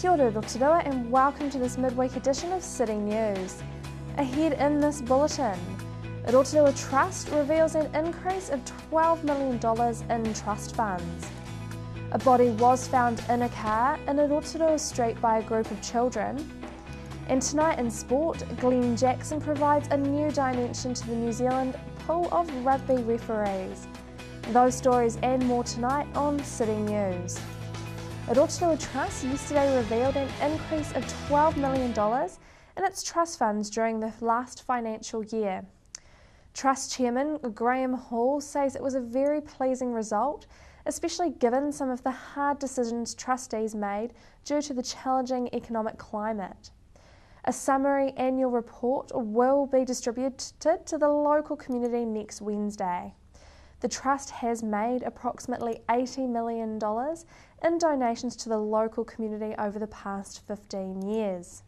Kia ora Rotorua and welcome to this midweek edition of City News. Ahead in this bulletin, Rotorua Trust reveals an increase of $12 million in trust funds. A body was found in a car in a Rotorua street by a group of children. And tonight in sport, Glenn Jackson provides a new dimension to the New Zealand pool of rugby referees. Those stories and more tonight on City News. Rotorua Trust yesterday revealed an increase of $12 million in its trust funds during the last financial year. Trust Chairman Graham Hall says it was a very pleasing result, especially given some of the hard decisions trustees made due to the challenging economic climate. A summary annual report will be distributed to the local community next Wednesday. The Trust has made approximately $80 million in donations to the local community over the past 15 years.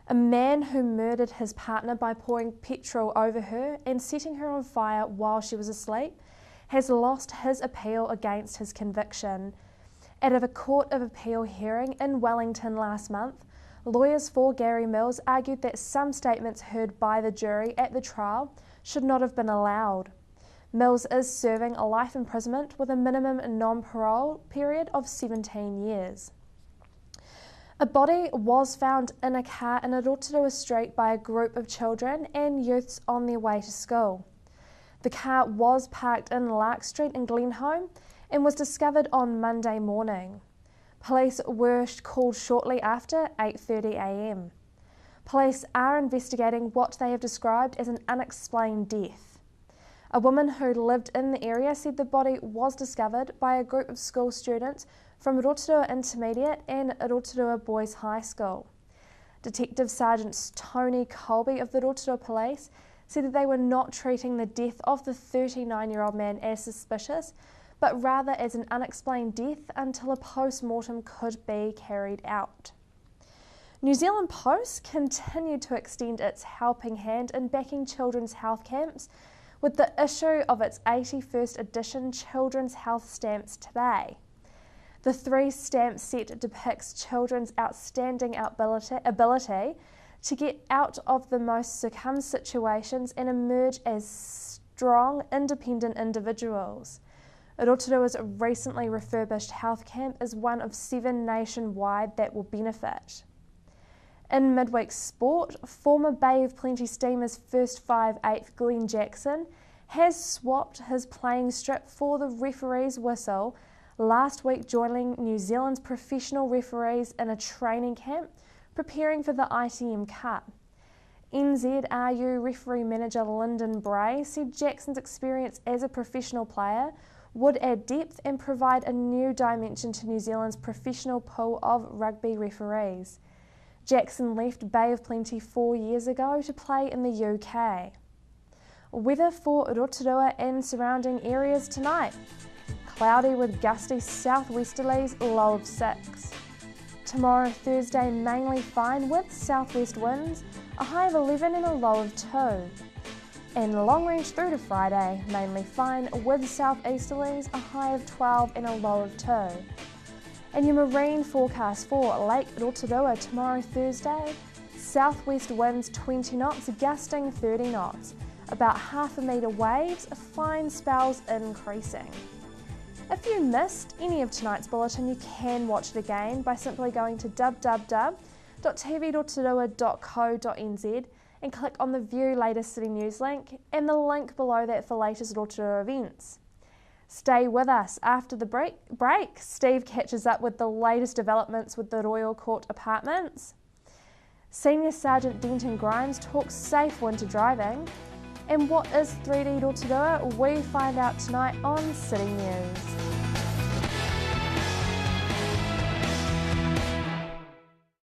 A man who murdered his partner by pouring petrol over her and setting her on fire while she was asleep has lost his appeal against his conviction. At a Court of Appeal hearing in Wellington last month, lawyers for Gary Mills argued that some statements heard by the jury at the trial should not have been allowed. Mills is serving a life imprisonment with a minimum non-parole period of 17 years. A body was found in a car in a Rotorua street by a group of children and youths on their way to school. The car was parked in Lark Street in Glenholme and was discovered on Monday morning. Police were called shortly after 8:30 a.m. Police are investigating what they have described as an unexplained death. A woman who lived in the area said the body was discovered by a group of school students from Rotorua Intermediate and Rotorua Boys High School. Detective Sergeant Tony Colby of the Rotorua Police said that they were not treating the death of the 39-year-old man as suspicious, but rather as an unexplained death until a post-mortem could be carried out. New Zealand Post continued to extend its helping hand in backing children's health camps with the issue of its 81st edition Children's Health Stamps today. The 3-stamp set depicts children's outstanding ability to get out of the most succumbed situations and emerge as strong, independent individuals. Rotorua's recently refurbished health camp is one of 7 nationwide that will benefit. In midweek sport, former Bay of Plenty Steamers first 5/8 Glenn Jackson has swapped his playing strip for the referee's whistle last week, joining New Zealand's professional referees in a training camp preparing for the ITM Cup. NZRU referee manager Lyndon Bray said Jackson's experience as a professional player would add depth and provide a new dimension to New Zealand's professional pool of rugby referees. Jackson left Bay of Plenty 4 years ago to play in the UK. Weather for Rotorua and surrounding areas tonight. Cloudy with gusty southwesterlies, low of 6. Tomorrow, Thursday, mainly fine with southwest winds, a high of 11 and a low of 2. And long range through to Friday, mainly fine with southeasterlies, a high of 12 and a low of 2. And your marine forecast for Lake Rotorua tomorrow, Thursday, southwest winds 20 knots, gusting 30 knots, about half a metre waves, fine spells increasing. If you missed any of tonight's bulletin, you can watch it again by simply going to www.tvrotorua.co.nz and click on the View Latest City News link and the link below that for latest Rotorua events. Stay with us after the break. Steve catches up with the latest developments with the Royal Court Apartments. Senior Sergeant Denton Grimes talks safe winter driving. And what is 3D Rotorua? We find out tonight on City News.